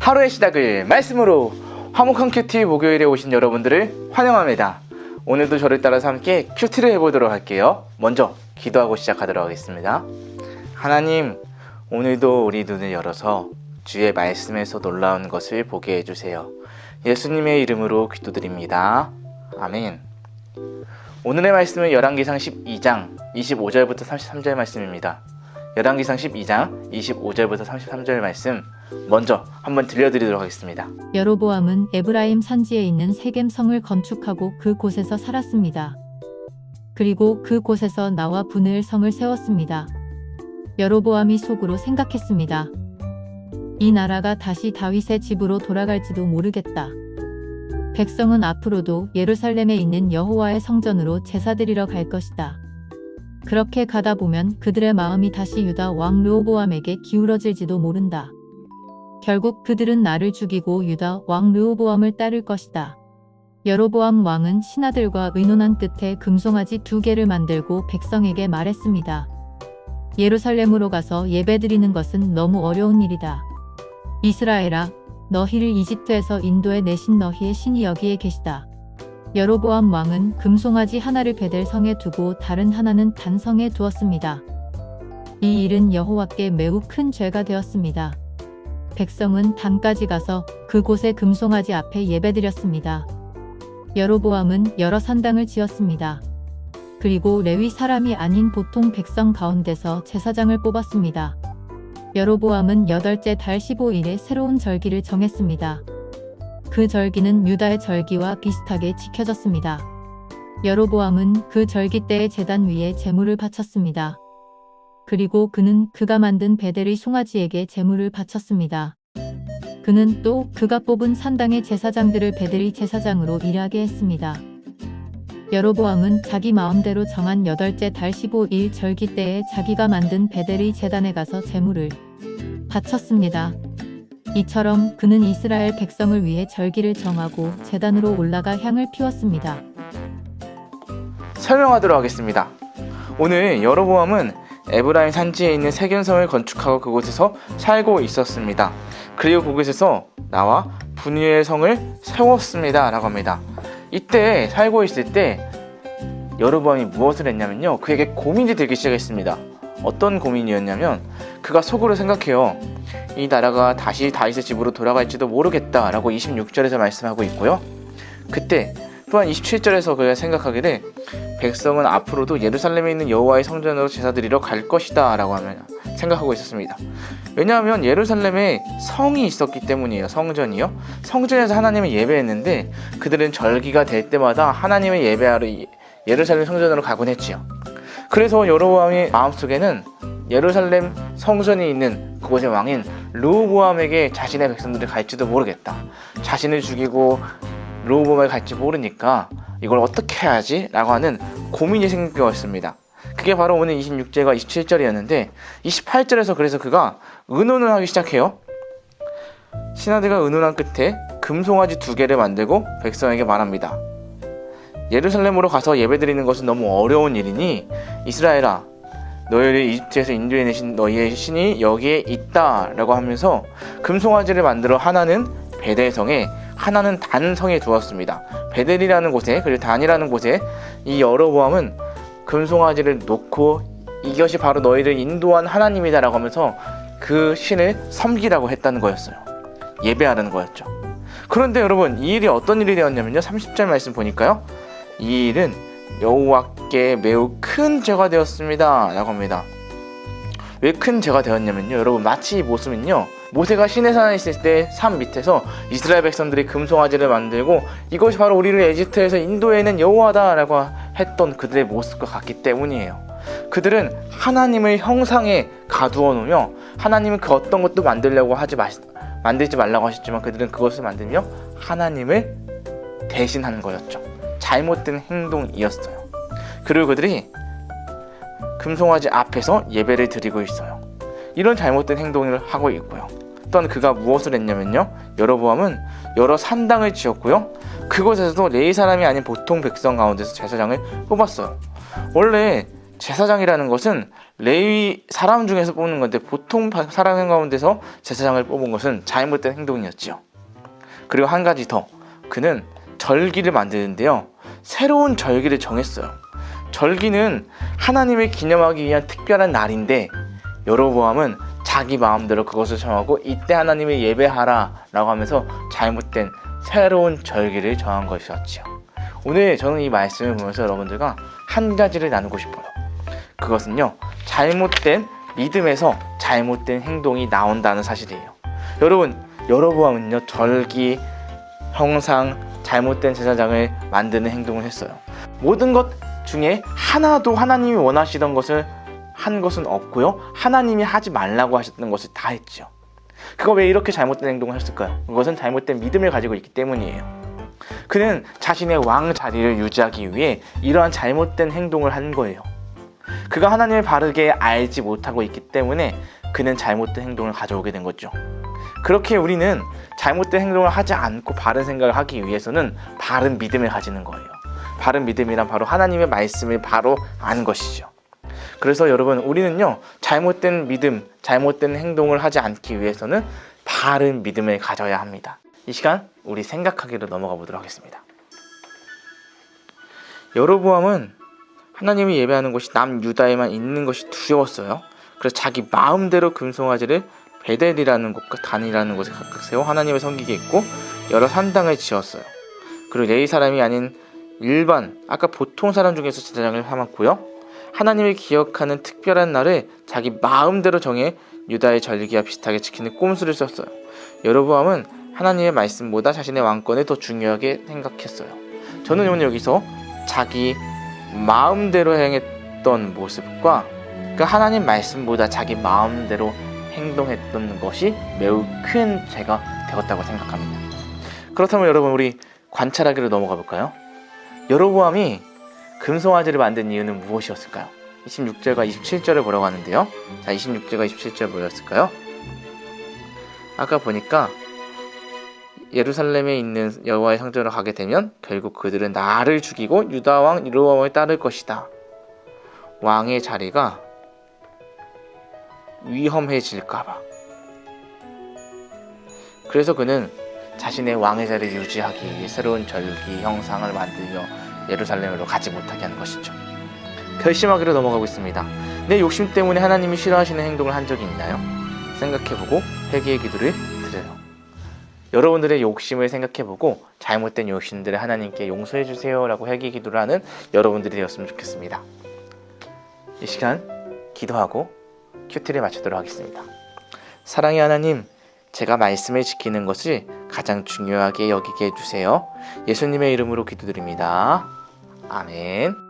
하루의 시작을 말씀으로 화목한 큐티 목요일에 오신 여러분들을 환영합니다. 오늘도 저를 따라서 함께 큐티를 해보도록 할게요. 먼저 기도하고 시작하도록 하겠습니다. 하나님, 오늘도 우리 눈을 열어서 주의 말씀에서 놀라운 것을 보게 해주세요. 예수님의 이름으로 기도드립니다. 아멘. 오늘의 말씀은 열왕기상 12장 25절부터 33절 말씀입니다. 열왕기상 12장 25절부터 33절 말씀 먼저 한번 들려드리도록 하겠습니다. 여로보암은 에브라임 산지에 있는 세겜 성을 건축하고 그곳에서 살았습니다. 그리고 그곳에서 나와 분을 성을 세웠습니다. 여로보암이 속으로 생각했습니다. 이 나라가 다시 다윗의 집으로 돌아갈지도 모르겠다. 백성은 앞으로도 예루살렘에 있는 여호와의 성전으로 제사드리러 갈 것이다. 그렇게 가다 보면 그들의 마음이 다시 유다 왕 르호보암에게 기울어질지도 모른다. 결국 그들은 나를 죽이고 유다 왕 르호보암을 따를 것이다. 여로보암 왕은 신하들과 의논한 끝에 금송아지 2개를 만들고 백성에게 말했습니다. 예루살렘으로 가서 예배드리는 것은 너무 어려운 일이다. 이스라엘아, 너희를 이집트에서 인도해 내신 너희의 신이 여기에 계시다. 여로보암 왕은 금송아지 하나를 베델 성에 두고 다른 하나는 단 성에 두었습니다. 이 일은 여호와께 매우 큰 죄가 되었습니다. 백성은 단까지 가서 그곳의 금송아지 앞에 예배드렸습니다. 여로보암은 여러 산당을 지었습니다. 그리고 레위 사람이 아닌 보통 백성 가운데서 제사장을 뽑았습니다. 여로보암은 8째 달 15일에 새로운 절기를 정했습니다. 그 절기는 유다의 절기와 비슷하게 지켜졌습니다. 여로보암은 그 절기 때의 제단 위에 제물을 바쳤습니다. 그리고 그는 그가 만든 베델의 송아지에게 제물을 바쳤습니다. 그는 또 그가 뽑은 산당의 제사장들을 베델의 제사장으로 일하게 했습니다. 여로보암은 자기 마음대로 정한 8째 달 15일 절기 때에 자기가 만든 베델의 제단에 가서 제물을 바쳤습니다. 이처럼 그는 이스라엘 백성을 위해 절기를 정하고 제단으로 올라가 향을 피웠습니다. 설명하도록 하겠습니다. 오늘 여로보암은 에브라임 산지에 있는 세겜성을 건축하고 그곳에서 살고 있었습니다. 그리고 그곳에서 나와 분이엘 성을 세웠습니다 라고 합니다. 이때 살고 있을 때 여로보암이 무엇을 했냐면요, 그에게 고민이 들기 시작했습니다. 어떤 고민이었냐면, 그가 속으로 생각해요. 이 나라가 다시 다윗의 집으로 돌아갈지도 모르겠다 라고 26절에서 말씀하고 있고요. 그때 또한 27절에서 그가 생각하기를 백성은 앞으로도 예루살렘에 있는 여호와의 성전으로 제사드리러 갈 것이다 라고 생각하고 있었습니다. 왜냐하면 예루살렘에 성이 있었기 때문이에요. 성전이요. 성전에서 하나님을 예배했는데 그들은 절기가 될 때마다 하나님을 예배하러 예루살렘 성전으로 가곤 했지요. 그래서 여로보암의 마음속에는 예루살렘 성전이 있는 그곳의 왕인 르호보암에게 자신의 백성들이 갈지도 모르겠다. 자신을 죽이고 르호보암에 갈지 모르니까 이걸 어떻게 해야지? 라고 하는 고민이 생겼습니다. 그게 바로 오늘 26절과 27절이었는데 28절에서 그래서 그가 의논을 하기 시작해요. 신하들과 의논한 끝에 금송아지 2개를 만들고 백성에게 말합니다. 예루살렘으로 가서 예배드리는 것은 너무 어려운 일이니 이스라엘아, 너희를 이집트에서 인도해 내신 너희의 신이 여기에 있다 라고 하면서 금송아지를 만들어 하나는 베델성에 하나는 단성에 두었습니다. 베델이라는 곳에 그리고 단이라는 곳에 이 여로보암은 금송아지를 놓고 이것이 바로 너희를 인도한 하나님이다 라고 하면서 그 신을 섬기라고 했다는 거였어요. 예배하라는 거였죠. 그런데 여러분, 이 일이 어떤 일이 되었냐면요, 30절 말씀 보니까요, 이 일은 여호와께 매우 큰 죄가 되었습니다 라고 합니다. 왜 큰 죄가 되었냐면요, 여러분, 마치 이 모습은요, 모세가 시내산에 있을 때 산 밑에서 이스라엘 백성들이 금송아지를 만들고 이것이 바로 우리를 에집트에서 인도해낸 여호와다 라고 했던 그들의 모습과 같기 때문이에요. 그들은 하나님을 형상에 가두어 놓으며 하나님은 그 어떤 것도 만들지 말라고 하셨지만 그들은 그것을 만들며 하나님을 대신한 거였죠. 잘못된 행동이었어요. 그리고 그들이 금송아지 앞에서 예배를 드리고 있어요. 이런 잘못된 행동을 하고 있고요. 또한 그가 무엇을 했냐면요, 여로보암은 여러 산당을 지었고요, 그곳에서도 레위 사람이 아닌 보통 백성 가운데서 제사장을 뽑았어요. 원래 제사장이라는 것은 레위 사람 중에서 뽑는 건데 보통 사람 가운데서 제사장을 뽑은 것은 잘못된 행동이었지요. 그리고 한 가지 더, 그는 절기를 만드는데요, 새로운 절기를 정했어요. 절기는 하나님을 기념하기 위한 특별한 날인데 여로보암은 자기 마음대로 그것을 정하고 이때 하나님을 예배하라 라고 하면서 잘못된 새로운 절기를 정한 것이었지요. 오늘 저는 이 말씀을 보면서 여러분들과 한 가지를 나누고 싶어요. 그것은요, 잘못된 믿음에서 잘못된 행동이 나온다는 사실이에요. 여러분, 여로보암은요, 절기, 형상, 잘못된 제사장을 만드는 행동을 했어요. 모든 것 중에 하나도 하나님이 원하시던 것을 한 것은 없고요, 하나님이 하지 말라고 하셨던 것을 다 했죠. 그거 왜 이렇게 잘못된 행동을 했을까요? 그것은 잘못된 믿음을 가지고 있기 때문이에요. 그는 자신의 왕 자리를 유지하기 위해 이러한 잘못된 행동을 한 거예요. 그가 하나님을 바르게 알지 못하고 있기 때문에 그는 잘못된 행동을 가져오게 된 거죠. 그렇게 우리는 잘못된 행동을 하지 않고 바른 생각을 하기 위해서는 바른 믿음을 가지는 거예요. 바른 믿음이란 바로 하나님의 말씀을 바로 아는 것이죠. 그래서 여러분, 우리는요, 잘못된 믿음, 잘못된 행동을 하지 않기 위해서는 바른 믿음을 가져야 합니다. 이 시간 우리 생각하기로 넘어가 보도록 하겠습니다. 여로보암은 하나님이 예배하는 곳이 남유다에만 있는 것이 두려웠어요. 그래서 자기 마음대로 금송아지를 베델이라는 곳과 단이라는 곳에 각각 세워 하나님을 섬기게 했고 여러 산당을 지었어요. 그리고 레위 사람이 아닌 일반, 아까 보통 사람 중에서 제사장을 삼았고요, 하나님을 기억하는 특별한 날을 자기 마음대로 정해 유다의 절기와 비슷하게 지키는 꼼수를 썼어요. 여로보암은 하나님의 말씀보다 자신의 왕권을 더 중요하게 생각했어요. 저는 오늘 여기서 자기 마음대로 행했던 모습과 그 하나님 말씀보다 자기 마음대로 행동했던 것이 매우 큰 죄가 되었다고 생각합니다. 그렇다면 여러분, 우리 관찰하기로 넘어가 볼까요? 여로보암이 금송아지를 만든 이유는 무엇이었을까요? 26절과 27절을 보라고 하는데요. 자, 26절과 27절 뭐였을까요? 아까 보니까 예루살렘에 있는 여호와의 성전으로 가게 되면 결국 그들은 나를 죽이고 유다 왕 여로보암을 따를 것이다. 왕의 자리가 위험해질까봐. 그래서 그는 자신의 왕의 자리를 유지하기 위해 새로운 절기 형상을 만들며 예루살렘으로 가지 못하게 하는 것이죠. 결심하기로 넘어가고 있습니다. 내 욕심 때문에 하나님이 싫어하시는 행동을 한 적이 있나요? 생각해보고 회개의 기도를 드려요. 여러분들의 욕심을 생각해보고 잘못된 욕심들을 하나님께 용서해주세요 라고 회개 기도를 하는 여러분들이 되었으면 좋겠습니다. 이 시간 기도하고 큐티를 마치도록 하겠습니다. 사랑의 하나님, 제가 말씀을 지키는 것을 가장 중요하게 여기게 해주세요. 예수님의 이름으로 기도드립니다. 아멘.